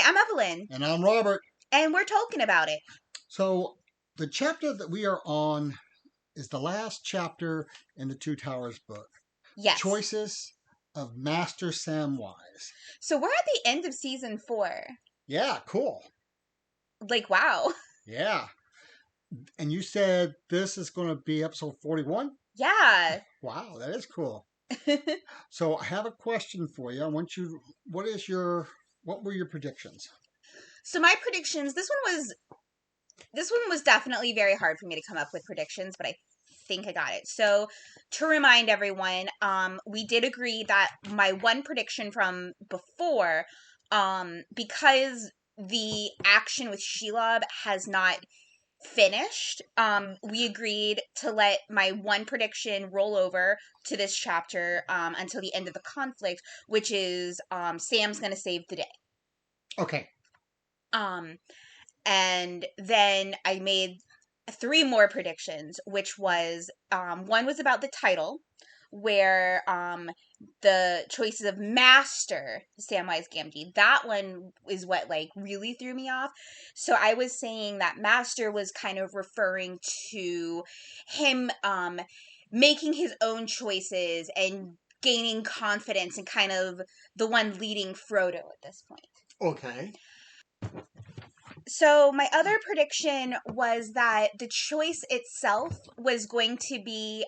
I'm Evelyn. And I'm Robert. And we're talking about it. So, the chapter that we are on is the last chapter in the Two Towers book. Yes. Choices of Master Samwise. So, we're at the end of season 4. Yeah, cool. Like, wow. Yeah. And you said this is going to be episode 41? Yeah. Wow, that is cool. So, I have a question for you. What were your predictions? So, my predictions, this one was definitely very hard for me to come up with predictions, but I think I got it. So, to remind everyone, we did agree that my one prediction from before, because the action with Shelob has not finished, we agreed to let my one prediction roll over to this chapter until the end of the conflict, which is Sam's gonna save the day. Okay. And then I made 3 more predictions, which was one was about the title, where the choices of Master Samwise Gamgee, that one is what like really threw me off. So I was saying that Master was kind of referring to him making his own choices and gaining confidence and kind of the one leading Frodo at this point. Okay. So my other prediction was that the choice itself was going to be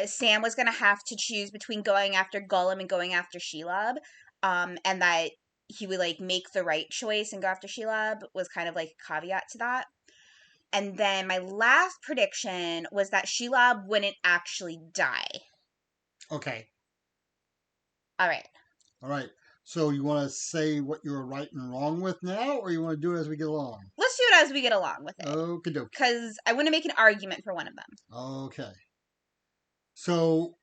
Sam was going to have to choose between going after Gollum and going after Shelob, and that he would like make the right choice and go after Shelob was kind of like a caveat to that. And then my last prediction was that Shelob wouldn't actually die. Okay. All right. All right. So you want to say what you were right and wrong with now, or you want to do it as we get along? Let's do it as we get along with it. Okay, dokie. Because I want to make an argument for one of them. Okay. So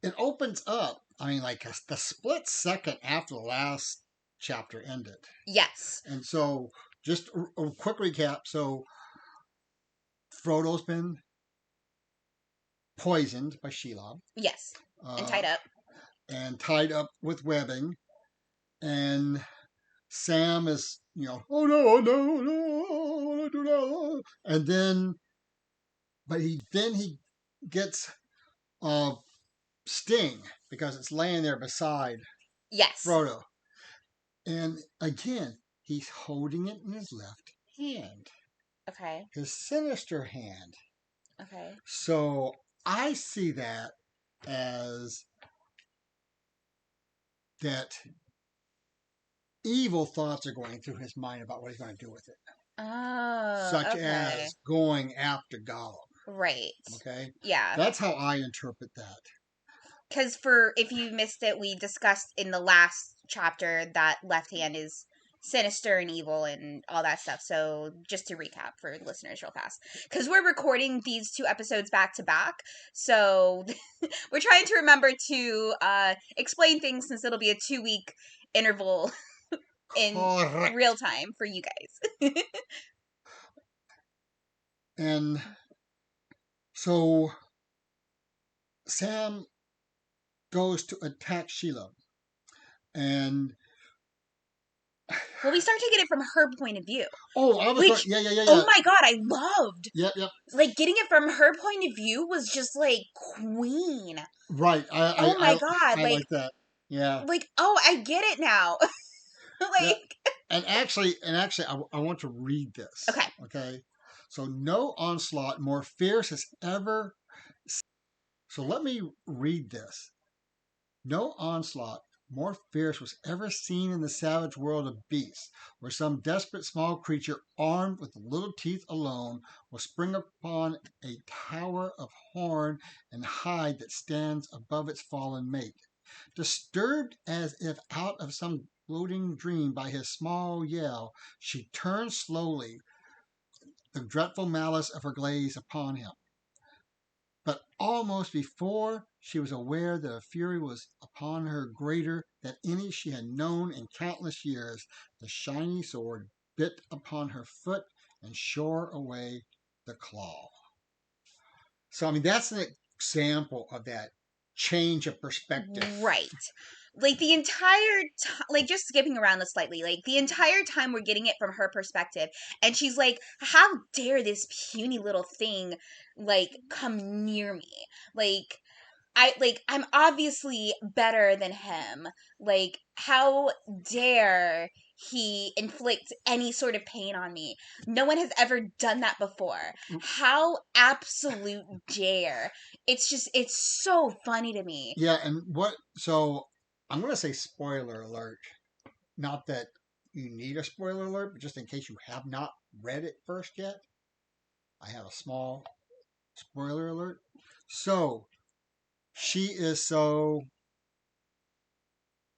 it opens up, like the split second after the last chapter ended. Yes. And so just a quick recap. So Frodo's been poisoned by Shelob. Yes. And tied up. And tied up with webbing. And Sam is, oh no, no, no, I want to do that. And then, he gets Sting because it's laying there beside Frodo. And again, he's holding it in his left hand. Okay. His sinister hand. Okay. So I see that as that evil thoughts are going through his mind about what he's going to do with it. Oh, such as going after Gollum. Right. Okay? Yeah. That's how I interpret that. Because if you missed it, we discussed in the last chapter that left hand is sinister and evil and all that stuff. So just to recap for listeners real fast. Because we're recording these 2 episodes back to back. So we're trying to remember to explain things since it'll be a 2-week interval in real time for you guys. And so Sam goes to attack Shelob. And well, we start taking it from her point of view. Oh, I was which, yeah. Oh my god, I loved. Yep. Like getting it from her point of view was just like queen. Right. Oh my god, I like that. Yeah. Like, oh, I get it now. Yeah. And actually, I want to read this. Okay. Okay. So no onslaught more fierce as ever. So let me read this. No onslaught more fierce was ever seen in the savage world of beasts, where some desperate small creature armed with little teeth alone will spring upon a tower of horn and hide that stands above its fallen mate. Disturbed as if out of some floating dream by his small yell, she turns slowly, the dreadful malice of her gaze upon him. But almost before she was aware that a fury was upon her greater than any she had known in countless years, the shiny sword bit upon her foot and shore away the claw. So, that's an example of that change of perspective. Right. like the entire time, like just skipping around this slightly, like the entire time we're getting it from her perspective, and she's like, how dare this puny little thing like come near me, like I'm obviously better than him, like how dare he inflict any sort of pain on me, no one has ever done that before, how absolute dare. It's so funny to me. Yeah, and so I'm going to say spoiler alert. Not that you need a spoiler alert, but just in case you have not read it first yet, I have a small spoiler alert. So she is so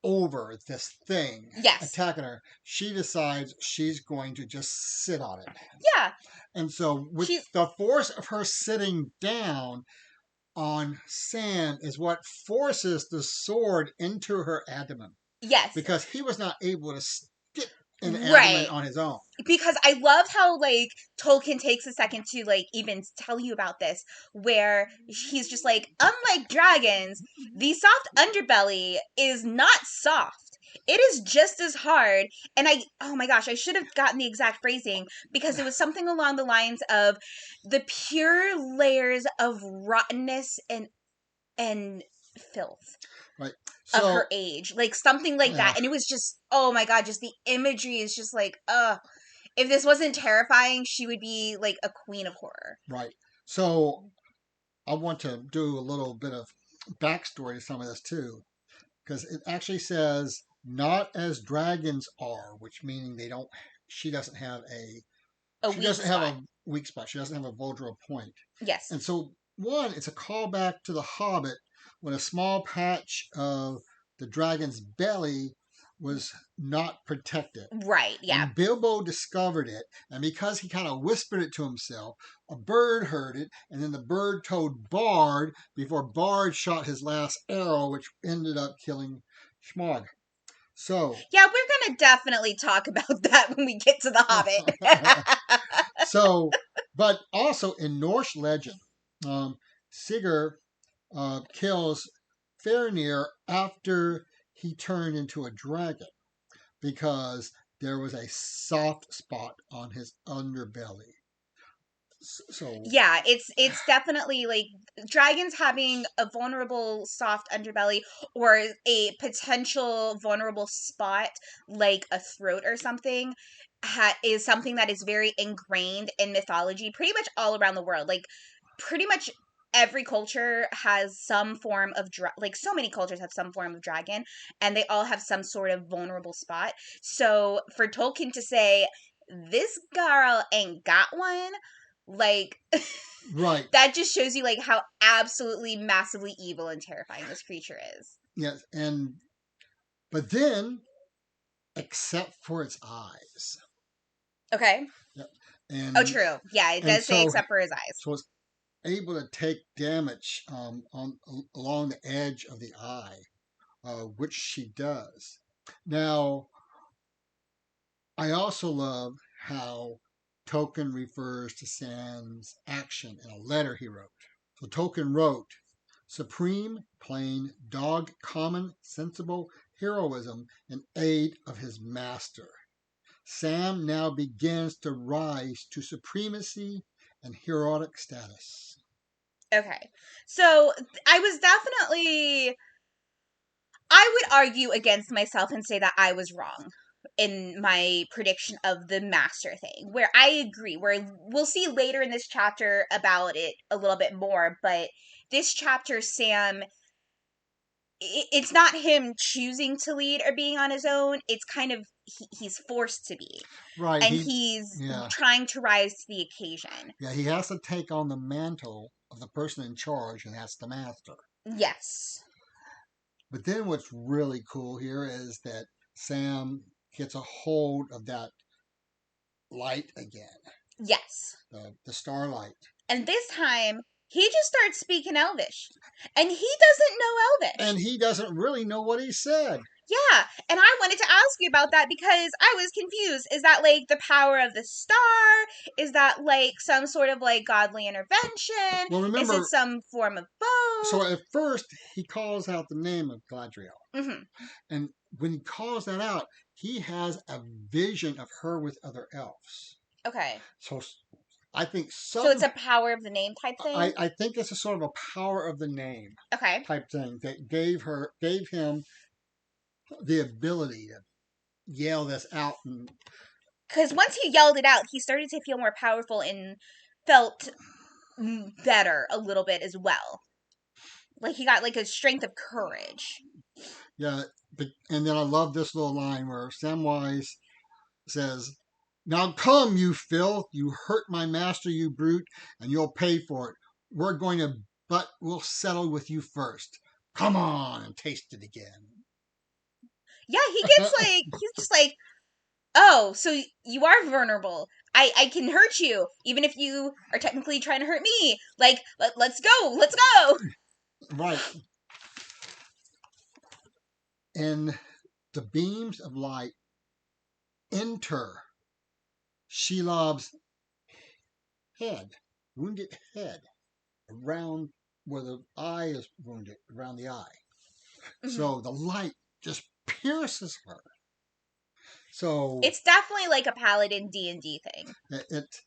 over this thing Yes. attacking her, she decides she's going to just sit on it. Yeah. And so, with She's the force of her sitting down on Sam, is what forces the sword into her abdomen yes. because he was not able to stick an abdomen Right. on his own. Because I love how like Tolkien takes a second to like even tell you about this, where he's just like, unlike dragons, the soft underbelly is not soft. It is just as hard. And oh my gosh, I should have gotten the exact phrasing because it was something along the lines of the pure layers of rottenness and filth Right. of So, her age, like something like yeah, that. And it was just, oh my god, just the imagery is just like, if this wasn't terrifying, she would be like a queen of horror. right. So, I want to do a little bit of backstory to some of this too, because it actually says not as dragons are, which meaning they don't. She doesn't have A she weak doesn't have spot. a weak spot. She doesn't have a vulnerable point. Yes. And so, one, it's a callback to The Hobbit when a small patch of the dragon's belly was not protected. Right. Yeah. And Bilbo discovered it, and because he kind of whispered it to himself, a bird heard it, and then the bird told Bard before Bard shot his last arrow, which ended up killing Schmog. So, Yeah, we're gonna definitely talk about that when we get to the Hobbit. so, but also in Norse legend, Sigurd kills Farinir after he turned into a dragon because there was a soft spot on his underbelly. So, Yeah, it's definitely like dragons having a vulnerable soft underbelly or a potential vulnerable spot like a throat or something is something that is very ingrained in mythology pretty much all around the world. Like pretty much every culture has some form of like so many cultures have some form of dragon, and they all have some sort of vulnerable spot. So for Tolkien to say this girl ain't got one, like right, that just shows you like how absolutely massively evil and terrifying this creature is. yes, but then, except for its eyes, Okay. yep, Oh, and true. Yeah, it and does say so except for his eyes. so it's able to take damage on along the edge of the eye, which she does. Now, I also love how Tolkien refers to Sam's action in a letter he wrote. So Tolkien wrote, supreme, plain, dog, common, sensible heroism in aid of his master. Sam now begins to rise to supremacy and heroic status. Okay. So I was definitely, I would argue against myself and say that I was wrong in my prediction of the master thing, where I agree, where we'll see later in this chapter about it a little bit more, but this chapter, Sam, it's not him choosing to lead or being on his own. It's kind of he's forced to be, Right, and he's yeah, trying to rise to the occasion. yeah, he has to take on the mantle of the person in charge, and that's the master. Yes. But then what's really cool here is that Sam gets a hold of that light again, Yes. the starlight. And this time he just starts speaking Elvish, and he doesn't know Elvish. And he doesn't really know what he said. Yeah, and I wanted to ask you about that because I was confused. Is that like the power of the star? Is that like some sort of like godly intervention? Well, Is it remember, some form of so both? at first he calls out the name of Galadriel. Hmm. And when he calls that out, he has a vision of her with other elves. Okay. So I think So it's a power of the name type thing? I think it's a sort of a power of the name Okay. type thing that gave him the ability to yell this out. And Because once he yelled it out, he started to feel more powerful and felt better a little bit as well. Like he got like a strength of courage. yeah, and then I love this little line where Samwise says, "Now come, you filth! You hurt my master, you brute, and you'll pay for it. But we'll settle with you first. Come on and taste it again." Yeah, he gets like, he's just like, oh, so you are vulnerable. I can hurt you, even if you are technically trying to hurt me. Like, let's go, let's go. Right. And the beams of light enter Shelob's wounded head, around where the eye is wounded, around the eye. Mhm. So the light just pierces her. So It's definitely like a paladin D&D thing. it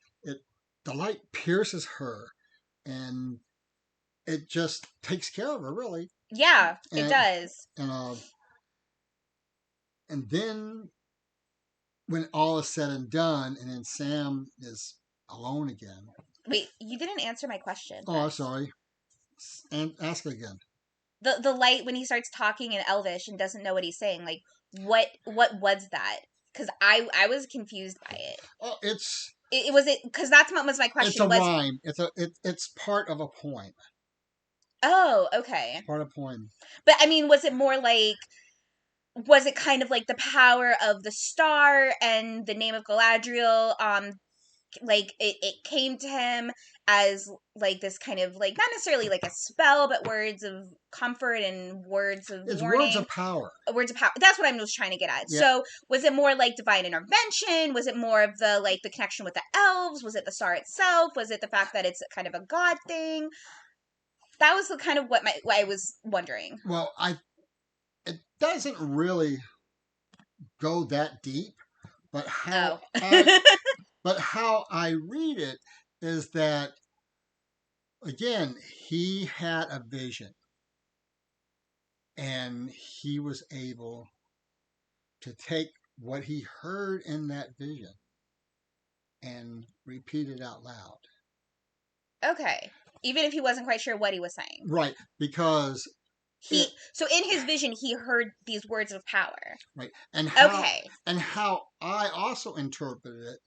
the light pierces her, and it just takes care of her, really. Yeah, it And does. and and then when all is said and done, and then Sam is alone again. Wait, you didn't answer my question. Oh, I'm sorry. And ask again. The light when he starts talking in Elvish and doesn't know what he's saying, like what was that? Because I was confused by it. Oh, It was it because that's what was my it's a question. Was rhyme. It's part of a poem. oh okay, It's part of a poem. but I mean, was it more like was it kind of like the power of the star and the name of Galadriel? Like it came to him as like this kind of like not necessarily like a spell, but words of comfort and words of It's words warning. of power. Words of power. That's what I was trying to get at. Yeah. So was it more like divine intervention? Was it more of the like the connection with the elves? Was it the star itself? Was it the fact that it's kind of a god thing? That was the kind of what I was wondering. Well, it doesn't really go that deep, but Oh. how I read it is that again he had a vision, and he was able to take what he heard in that vision and repeat it out loud. Okay. Even if he wasn't quite sure what he was saying. Right, because So in his vision he heard these words of power. right, and Okay. how I also interpreted it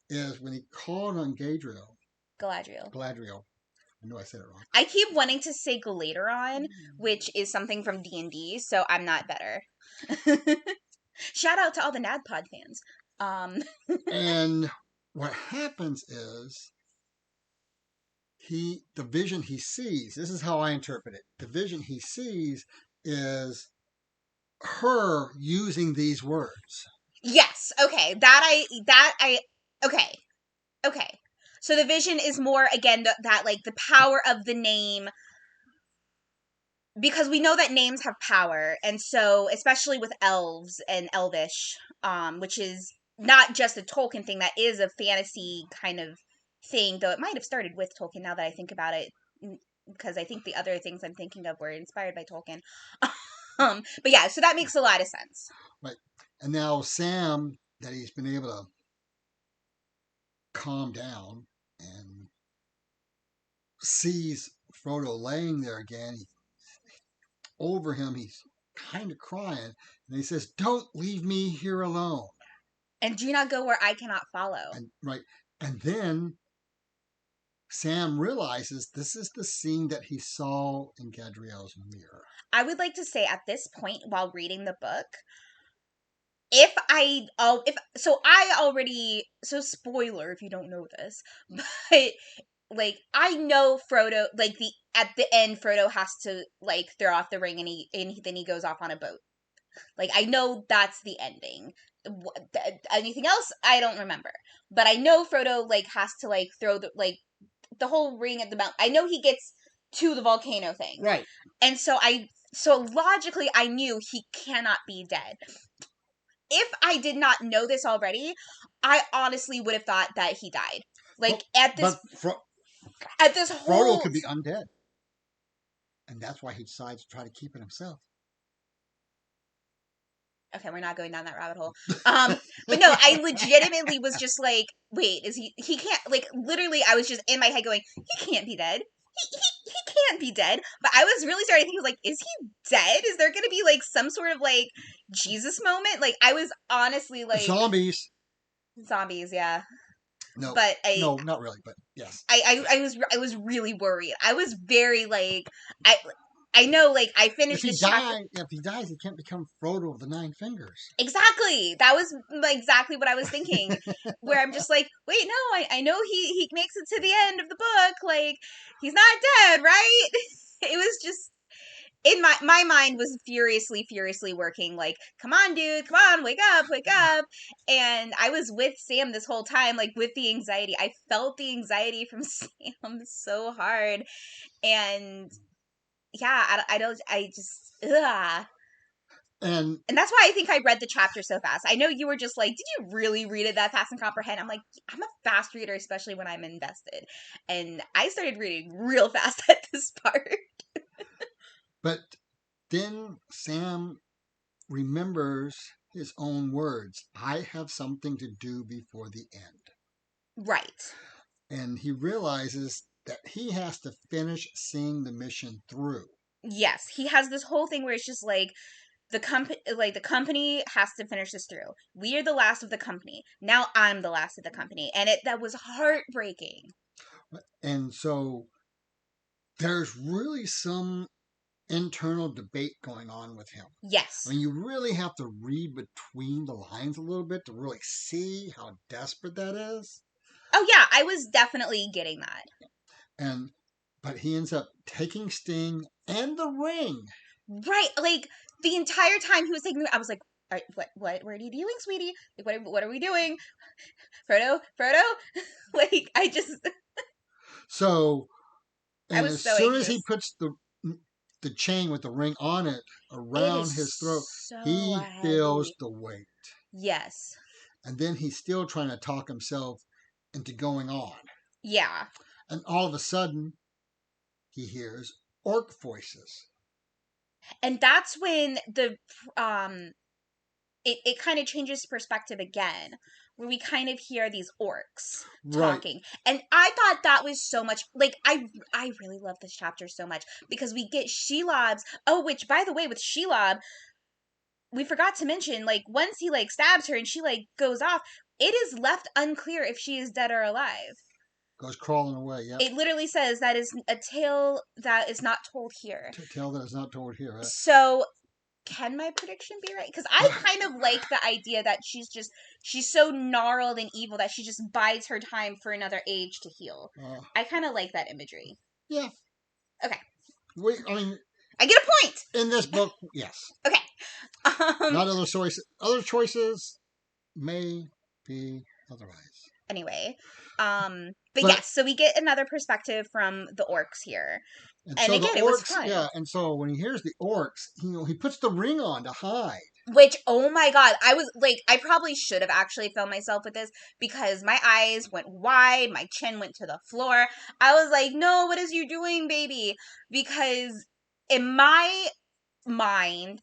is when he called on Galadriel. I know I said it wrong. I keep wanting to say Galateron, which is something from D&D, so I'm not better. Shout out to all the NADPOD fans. And what happens is the vision he sees, this is how I interpret it. The vision he sees is her using these words. Yes, okay. Okay. Okay. So the vision is more again that like the power of the name, because we know that names have power, and so especially with elves and elvish, which is not just a Tolkien thing, that is a fantasy kind of thing, though it might have started with Tolkien now that I think about it, because I think the other things I'm thinking of were inspired by Tolkien. But yeah, so that makes a lot of sense. Right. And now Sam, that he's been able to calm down and sees Frodo laying there again. Over him, he's kind of crying, and he says, "Don't leave me here alone." And do not go where I cannot follow. And then Sam realizes this is the scene that he saw in Gadriel's mirror. I would like to say at this point while reading the book, if I already, so spoiler if you don't know this, but like I know Frodo, like the at the end Frodo has to like throw off the ring, and then he goes off on a boat. Like, I know that's the ending. Anything else, I don't remember. But I know Frodo, like, has to, like, throw the whole ring at the mount. I know he gets to the volcano thing. Right. And so logically, I knew he cannot be dead. If I did not know this already, I honestly would have thought that he died. Like, at this Frodo whole... could be undead. And that's why he decides to try to keep it himself. Okay, we're not going down that rabbit hole. But no, I legitimately was just like, wait, he can't, like, literally, I was just in my head going, he can't be dead. He can't be dead. But I was really starting to think, like, is he dead? Is there going to be, like, some sort of, like, Jesus moment? Like, I was honestly, like... Zombies. Zombies, yeah. No. But No, not really, but yes. I was really worried. I was very, like... I know, like, I finished this chapter... If he dies, he can't become Frodo of the Nine Fingers. Exactly. That was exactly what I was thinking. Where I'm just like, wait, no, I know he makes it to the end of the book. Like, he's not dead, right? It was just... In my mind was furiously working, like, come on, dude, come on, wake up. And I was with Sam this whole time, like, with the anxiety. I felt the anxiety from Sam so hard. And yeah, I just, ugh. And that's why I think I read the chapter so fast. I know you were just like, did you really read it that fast and comprehend? I'm like, I'm a fast reader, especially when I'm invested. And I started reading real fast at this part. But then Sam remembers his own words. I have something to do before the end. Right. And he realizes that he has to finish seeing the mission through. Yes, he has this whole thing where it's just like, the company has to finish this through. We are the last of the company. Now I'm the last of the company. And that was heartbreaking. And so there's really some internal debate going on with him. Yes. I mean, you really have to read between the lines a little bit to really see how desperate that is. Oh yeah, I was definitely getting that. But he ends up taking Sting and the ring. Right, like, the entire time he was taking, I was like, all right, what are you doing, sweetie? Like, what are we doing? Frodo? Like, I just... So, I and was as so soon as anxious. he puts the chain with the ring on it It around is his throat, so he feels heavy. the weight. Yes. And then he's still trying to talk himself into going on. Yeah. And all of a sudden, he hears orc voices. And that's when it kind of changes perspective again, where we kind of hear these orcs talking. Right. And I thought that was so much, like, I really love this chapter so much, because we get Shelob's... Oh, which, by the way, with Shelob, we forgot to mention, like, once he, like, stabs her and she, like, goes off, it is left unclear if she is dead or alive. Goes crawling away, yeah. It literally says that is a tale that is not told here. Tale that is not told here, right? So, can my prediction be right? Because I kind of like the idea that she's so gnarled and evil that she just bides her time for another age to heal. I kind of like that imagery. Yeah. Okay. I get a point! In this book, yes. Okay. Not other choices. Other choices may be otherwise. Anyway. But yes, so we get another perspective from the orcs here. And so again, the orcs, it was fun. Yeah, and so when he hears the orcs, he puts the ring on to hide. Which, oh my god, I was like, I probably should have actually filmed myself with this, because my eyes went wide, my chin went to the floor. I was like, no, what is you doing, baby? Because in my mind,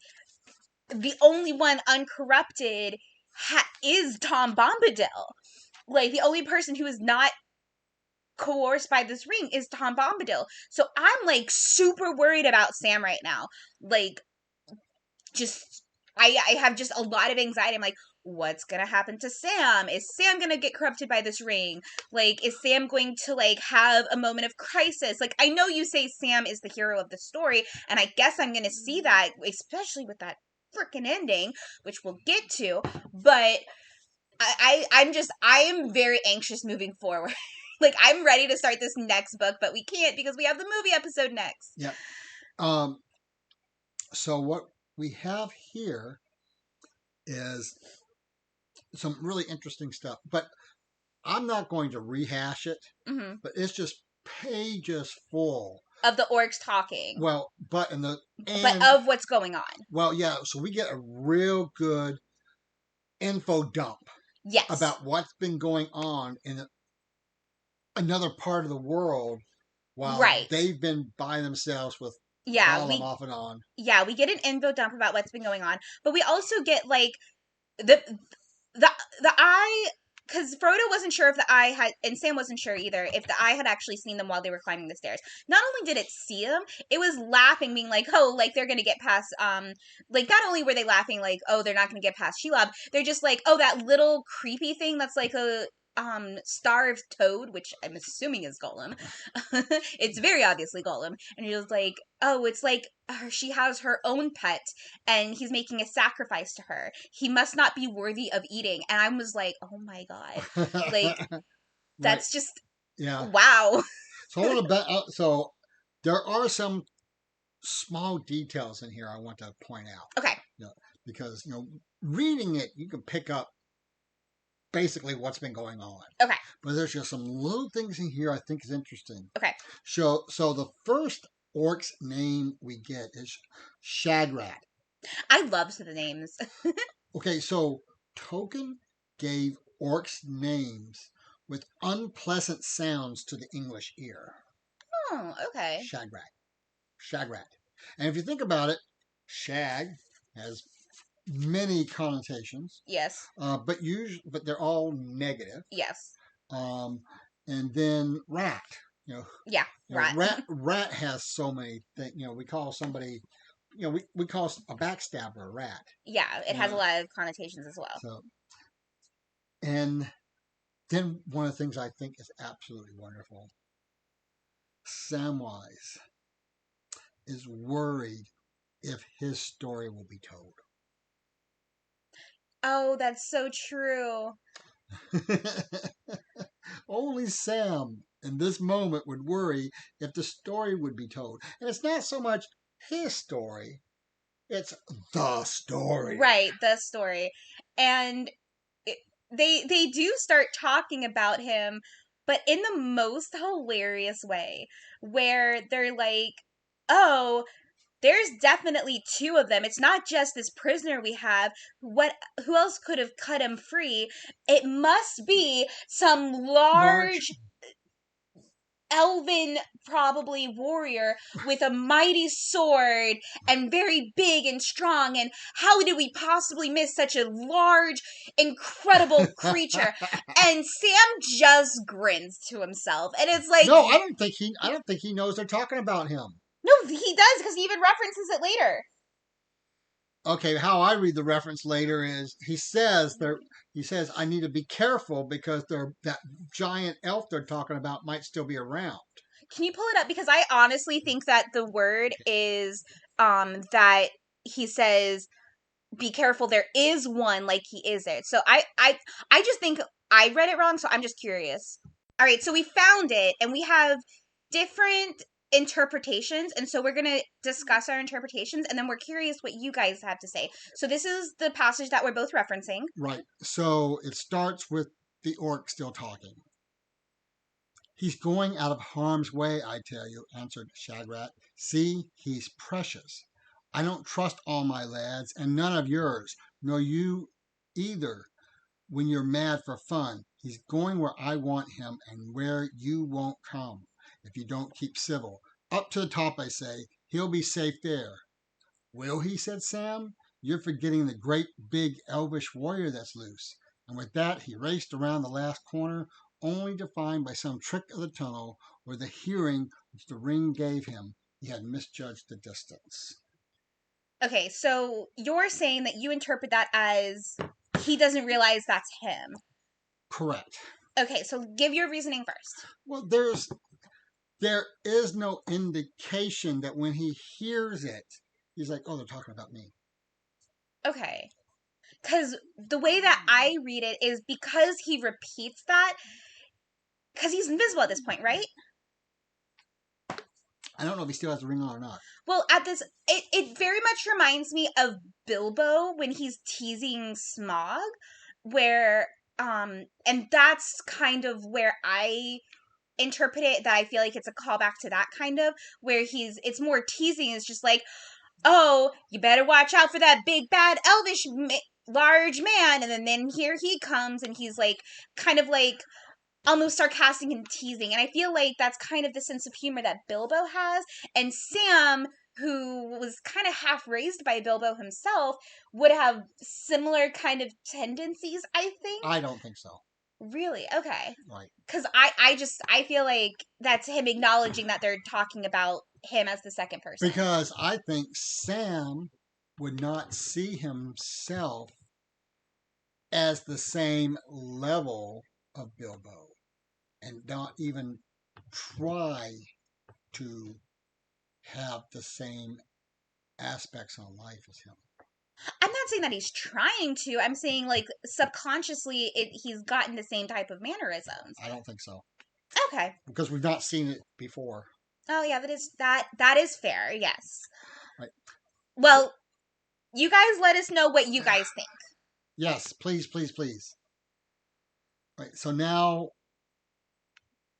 the only one uncorrupted is Tom Bombadil. Like, the only person who is not coerced by this ring is Tom Bombadil. So I'm, like, super worried about Sam right now. Like, just... I have just a lot of anxiety. I'm like, what's gonna happen to Sam? Is Sam gonna get corrupted by this ring? Like, is Sam going to, like, have a moment of crisis? Like, I know you say Sam is the hero of the story, and I guess I'm gonna see that, especially with that freaking ending, which we'll get to, but I am very anxious moving forward. Like, I'm ready to start this next book, but we can't because we have the movie episode next. Yeah. So what we have here is some really interesting stuff. But I'm not going to rehash it, Mm-hmm. but it's just pages full. Of the orcs talking. Well, but of what's going on. Well, yeah, so we get a real good info dump. Yes. About what's been going on in another part of the world while they've been by themselves with Gollum off and on. Yeah, we get an info dump about what's been going on, but we also get like the eye, because Frodo wasn't sure if the eye had, and Sam wasn't sure either, if the eye had actually seen them while they were climbing the stairs. Not only did it see them, it was laughing, being like, oh, like they're gonna get past, like not only were they laughing like, oh, they're not gonna get past Shelob, they're just like, oh, that little creepy thing that's like a starved toad, which I'm assuming is Gollum. It's very obviously Gollum, and he was like, oh, it's like she has her own pet and he's making a sacrifice to her. He must not be worthy of eating. And I was like, oh my god, like that's just wow. So I want to so there are some small details in here I want to point out. Okay. Because reading it, you can pick up basically what's been going on. Okay. But there's just some little things in here I think is interesting. Okay. So the first orc's name we get is Shagrat. I loved the names. Okay, so Tolkien gave orcs names with unpleasant sounds to the English ear. Oh, okay. Shagrat. And if you think about it, shag has many connotations. Yes. But they're all negative. Yes. And then rat. Yeah, rat. Rat has so many things. We call somebody, we call a backstabber a rat. Yeah, it has a lot of connotations as well. So, and then one of the things I think is absolutely wonderful, Samwise is worried if his story will be told. Oh, that's so true. Only Sam in this moment would worry if the story would be told. And it's not so much his story, it's the story. Right, the story. And they do start talking about him, but in the most hilarious way, where they're like, oh, there's definitely two of them. It's not just this prisoner we have. Who else could have cut him free? It must be some large elven, probably warrior with a mighty sword and very big and strong. And how did we possibly miss such a large, incredible creature? And Sam just grins to himself, and it's like, no, I don't think he knows they're talking about him. No, he does, because he even references it later. Okay, how I read the reference later is he says I need to be careful because that giant elf they're talking about might still be around. Can you pull it up? Because I honestly think that the word is that he says, be careful, there is one, like he is there. So I just think I read it wrong, so I'm just curious. All right, so we found it, and we have different interpretations, and so we're going to discuss our interpretations, and then we're curious what you guys have to say. So this is the passage that we're both referencing. Right. So it starts with the orc still talking. He's going out of harm's way, I tell you, answered Shagrat. See, he's precious. I don't trust all my lads, and none of yours, nor you either, when you're mad for fun. He's going where I want him and where you won't come, if you don't keep civil. Up to the top, I say. He'll be safe there. Will he? Said Sam. You're forgetting the great big elvish warrior that's loose. And with that, he raced around the last corner, only to find by some trick of the tunnel, or the hearing which the ring gave him, he had misjudged the distance. Okay, so you're saying that you interpret that as he doesn't realize that's him. Correct. Okay, so give your reasoning first. Well, there is no indication that when he hears it, he's like, oh, they're talking about me. Okay. Because the way that I read it is because he repeats that, because he's invisible at this point, right? I don't know if he still has the ring on or not. Well, at this, it very much reminds me of Bilbo when he's teasing Smaug, where, and that's kind of where I interpret it, that I feel like it's a callback to that kind of, where it's more teasing. It's just like, oh, you better watch out for that big bad elvish large man, and then here he comes, and he's like, kind of like, almost sarcastic and teasing. And I feel like that's kind of the sense of humor that Bilbo has. And Sam, who was kind of half raised by Bilbo himself, would have similar kind of tendencies, I think. I don't think so. Really? Okay. Right. Because I feel like that's him acknowledging that they're talking about him as the second person. Because I think Sam would not see himself as the same level of Bilbo and not even try to have the same aspects of life as him. I'm not saying that he's trying to. I'm saying, like, subconsciously he's gotten the same type of mannerisms. I don't think so. Okay. Because we've not seen it before. Oh yeah, that is fair. Yes. Right. Well, you guys let us know what you guys think. Yes, please, please, please. Right. So now,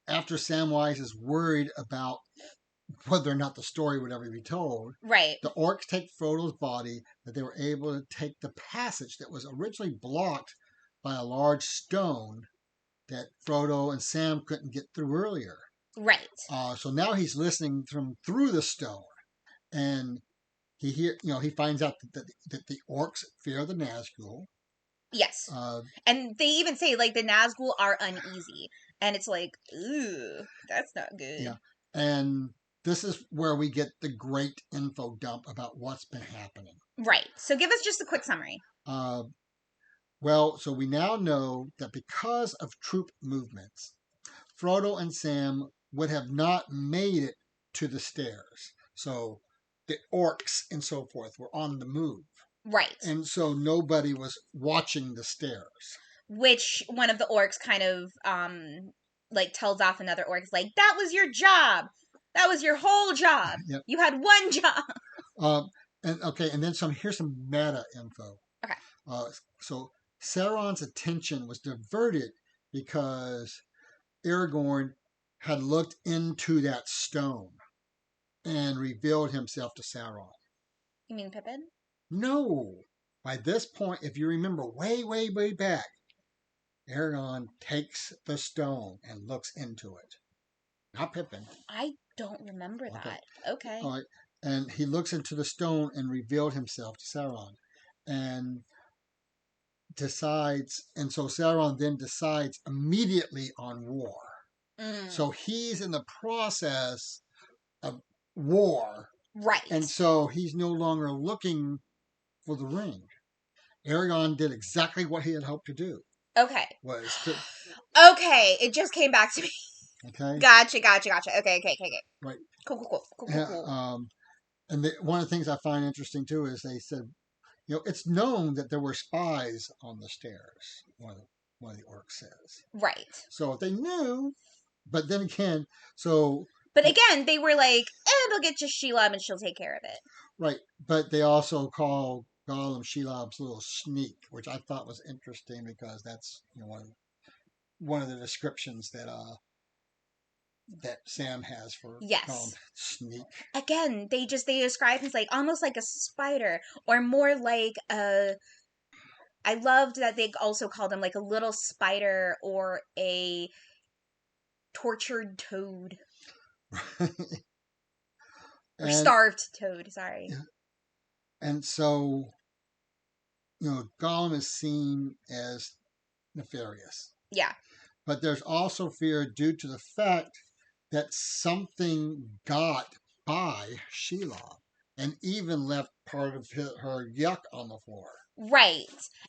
after Samwise is worried about whether or not the story would ever be told, Right. the orcs take Frodo's body, that they were able to take the passage that was originally blocked by a large stone that Frodo and Sam couldn't get through earlier. Right. So now he's listening through the stone, and he finds out that the orcs fear the Nazgul. Yes. And they even say, like, the Nazgul are uneasy, and it's like, ooh, that's not good. Yeah, and this is where we get the great info dump about what's been happening. Right. So give us just a quick summary. Well, so we now know that because of troop movements, Frodo and Sam would have not made it to the stairs. So the orcs and so forth were on the move. Right. And so nobody was watching the stairs. Which one of the orcs kind of, like, tells off another orc, like, that was your job. That was your whole job. Yep. You had one job. And then here's some meta info. Okay. So Sauron's attention was diverted because Aragorn had looked into that stone and revealed himself to Sauron. You mean Pippin? No. By this point, if you remember way, way, way back, Aragorn takes the stone and looks into it. Not Pippin. I don't remember that. Okay. All right. And he looks into the stone and revealed himself to Sauron. And so Sauron then decides immediately on war. So he's in the process of war. Right. And so he's no longer looking for the ring. Aragorn did exactly what he had hoped to do. Okay. Okay, it just came back to me. Okay. Gotcha. Okay. Right. Cool. And one of the things I find interesting too is they said, it's known that there were spies on the stairs. One of the orcs says. Right. So they knew, but then again, But again, they were like, we'll get to Shelob and she'll take care of it. Right, but they also call Gollum Shelob's little sneak, which I thought was interesting because that's one of the descriptions that Sam has for Gollum, sneak. Again, they describe him as like almost like a spider, or more like a. I loved that they also called him like a little spider or a tortured toad. Or starved toad, sorry. And so, Gollum is seen as nefarious. Yeah. But there's also fear due to the fact that something got by Shelob and even left part of her yuck on the floor. Right.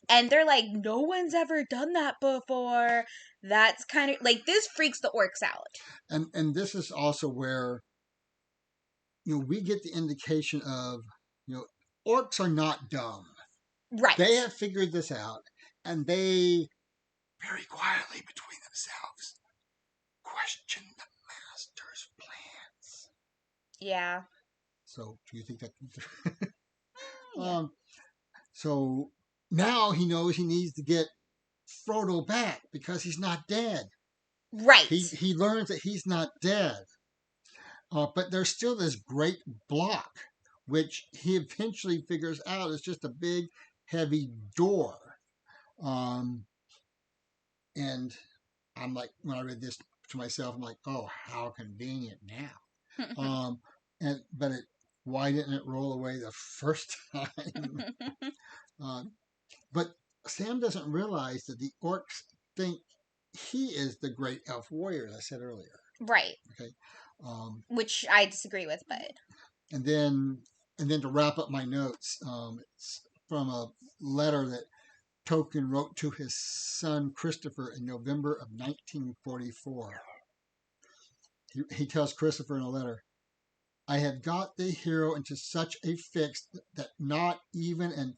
And they're like, no one's ever done that before. That's kind of like, this freaks the orcs out. And this is also where we get the indication of orcs are not dumb. Right. They have figured this out, and they very quietly between themselves question the master's plans. Yeah. So do you think that? Yeah. So now he knows he needs to get Frodo back because he's not dead. Right. He learns that he's not dead. But there's still this great block, which he eventually figures out is just a big, heavy door. Um, and I'm like, when I read this to myself, I'm like, oh, how convenient now. But why didn't it roll away the first time? um, but Sam doesn't realize that the orcs think he is the great elf warrior, as I said earlier. Right. Okay. Which I disagree with, but. And then to wrap up my notes, it's from a letter that Tolkien wrote to his son Christopher in November of 1944. He tells Christopher in a letter, I have got the hero into such a fix that not even an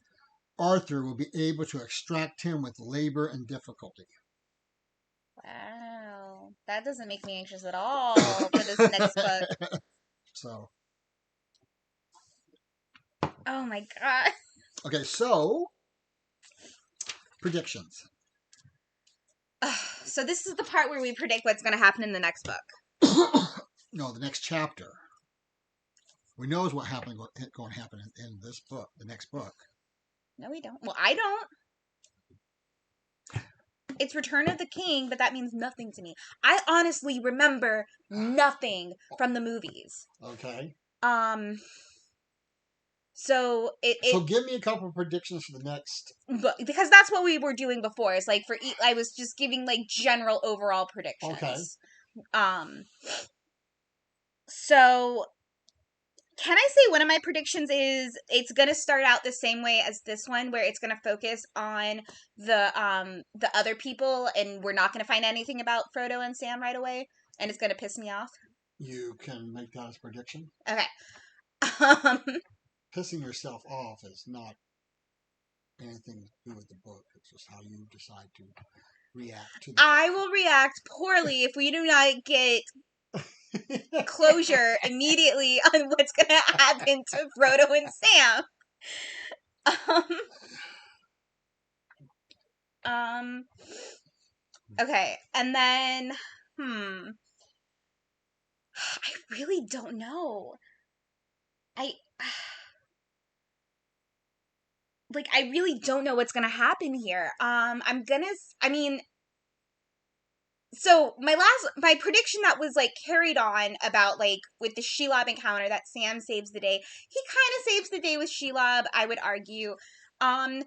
Arthur will be able to extract him with labor and difficulty. Wow. That doesn't make me anxious at all for this next book. So. Oh my god. Okay, so predictions. So this is the part where we predict what's going to happen in the next book. No, the next chapter. We know what happened going to happen in this book, the next book. No, we don't. Well, I don't. It's Return of the King, but that means nothing to me. I honestly remember nothing from the movies. Okay. So So give me a couple of predictions for the next. Because that's what we were doing before. It's like I was just giving like general overall predictions. Okay. So can I say one of my predictions is it's gonna start out the same way as this one, where it's gonna focus on the other people, and we're not gonna find anything about Frodo and Sam right away, and it's gonna piss me off. You can make that as a prediction. Okay. Pissing yourself off is not anything to do with the book. It's just how you decide to react to the I will react poorly if we do not get closure immediately on what's gonna happen to Frodo and Sam. Okay, and then I really don't know. I really don't know what's gonna happen here. So my prediction that was like carried on about like with the Shelob encounter that Sam saves the day. He kind of saves the day with Shelob, I would argue. Can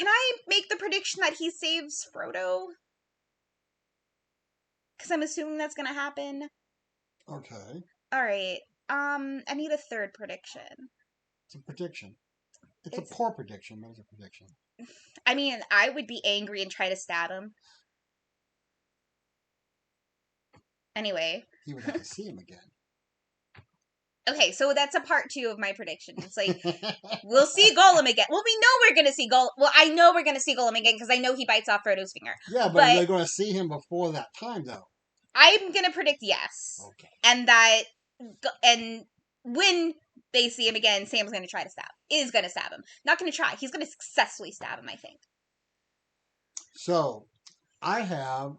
I make the prediction that he saves Frodo? Because I'm assuming that's gonna happen. Okay. All right. I need a third prediction. It's a prediction. It's a poor prediction, but it's a prediction. I mean, I would be angry and try to stab him. Anyway. He would have to see him again. Okay, so that's a part 2 of my prediction. It's like, we'll see Gollum again. Well, we know we're going to see Gollum. Well, I know we're going to see Gollum again because I know he bites off Frodo's finger. Yeah, but they're going to see him before that time, though. I'm going to predict yes. Okay. And when they see him again, Sam's going to try to stab. Is going to stab him. Not going to try. He's going to successfully stab him, I think. So, I have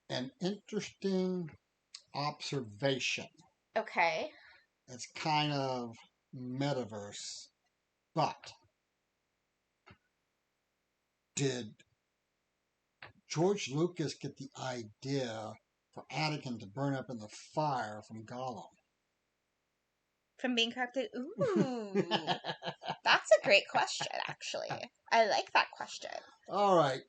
an interesting observation. Okay. It's kind of metaverse, but did George Lucas get the idea for Anakin to burn up in the fire from Gollum? From being corrupted? Ooh. That's a great question, actually. I like that question. All right.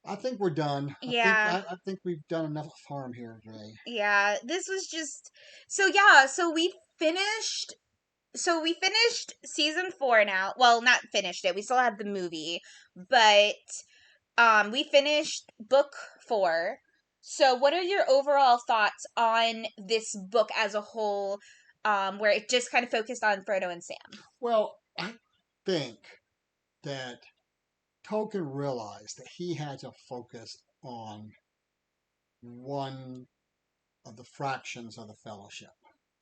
I think we're done. Yeah. I think we've done enough harm here today. Yeah, this was just so we finished season 4 now. Well, not finished it. We still have the movie, but we finished book 4. So what are your overall thoughts on this book as a whole, where it just kind of focused on Frodo and Sam? Well, I think that Tolkien realized that he had to focus on one the fractions of the fellowship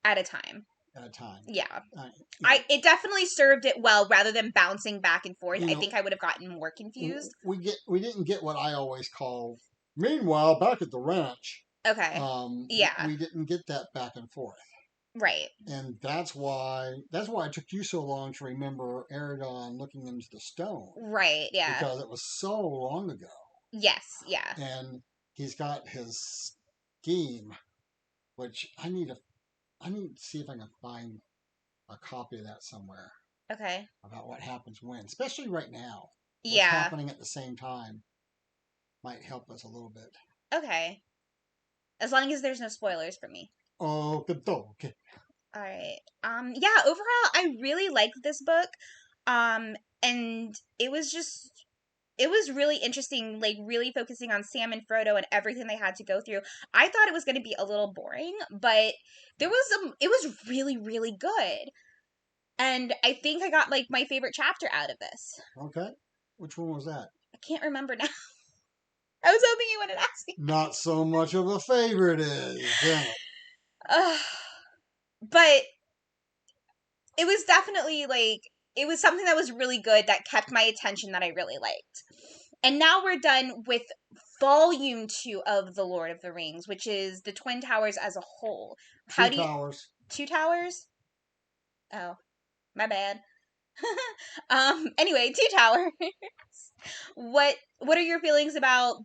at a time. at a time. Yeah. You know, It definitely served it well rather than bouncing back and forth. You I know, think I would have gotten more confused. we didn't get what I always call. Meanwhile, back at the ranch, Okay. Yeah. we didn't get that back and forth, Right. and that's why it took you so long to remember Aragon looking into the stone, Right. Yeah. because it was so long ago. Yes. Yeah. And he's got his scheme, which I need to see if I can find a copy of that somewhere, Okay. about what happens when, especially right now. What's Yeah. happening at the same time might help us a little bit. Okay. As long as there's no spoilers for me. Okay. All right. Yeah, overall I really liked this book. And it was really interesting, like really focusing on Sam and Frodo and everything they had to go through. I thought it was going to be a little boring, but it was really, really good. And I think I got like my favorite chapter out of this. Okay. Which one was that? I can't remember now. I was hoping you wouldn't ask me. Not so much of a favorite, is it? But it was definitely like it was something that was really good that kept my attention that I really liked. And now we're done with volume 2 of The Lord of the Rings, which is the Twin Towers as a whole. How do you Towers. 2 towers? Oh, my bad. Anyway, 2 towers. What are your feelings about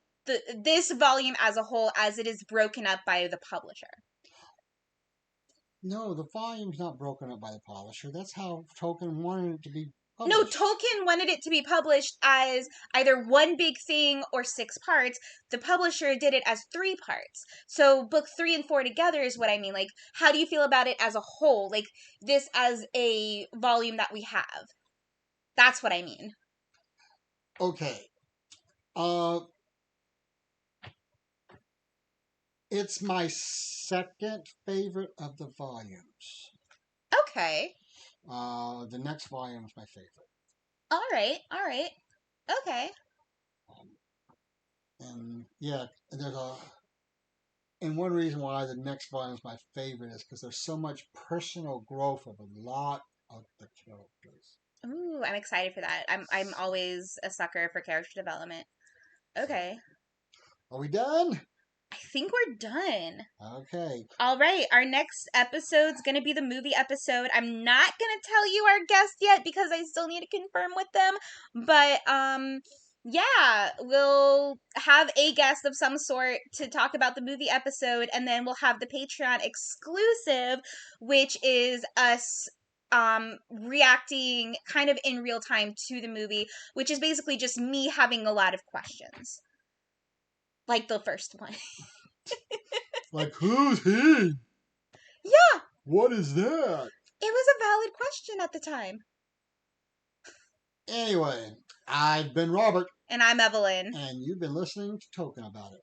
this volume as a whole as it is broken up by the publisher? No, the volume's not broken up by the publisher. That's how Tolkien wanted it to be No, published. Tolkien wanted it to be published as either one big thing or 6 parts. The publisher did it as 3 parts. So book 3 and 4 together is what I mean. Like, how do you feel about it as a whole? Like, this as a volume that we have. That's what I mean. Okay. It's my second favorite of the volumes. Okay. The next volume is my favorite. All right. Okay. And yeah, and one reason why the next volume is my favorite is because there's so much personal growth of a lot of the characters. Ooh, I'm excited for that. I'm always a sucker for character development. Okay. Are we done? I think we're done. Okay. All right, our next episode's going to be the movie episode. I'm not going to tell you our guest yet because I still need to confirm with them, but yeah, we'll have a guest of some sort to talk about the movie episode, and then we'll have the Patreon exclusive, which is us reacting kind of in real time to the movie, which is basically just me having a lot of questions. Like the first one. Like, who's he? Yeah. What is that? It was a valid question at the time. Anyway, I've been Robert. And I'm Evelyn. And you've been listening to Talking About It.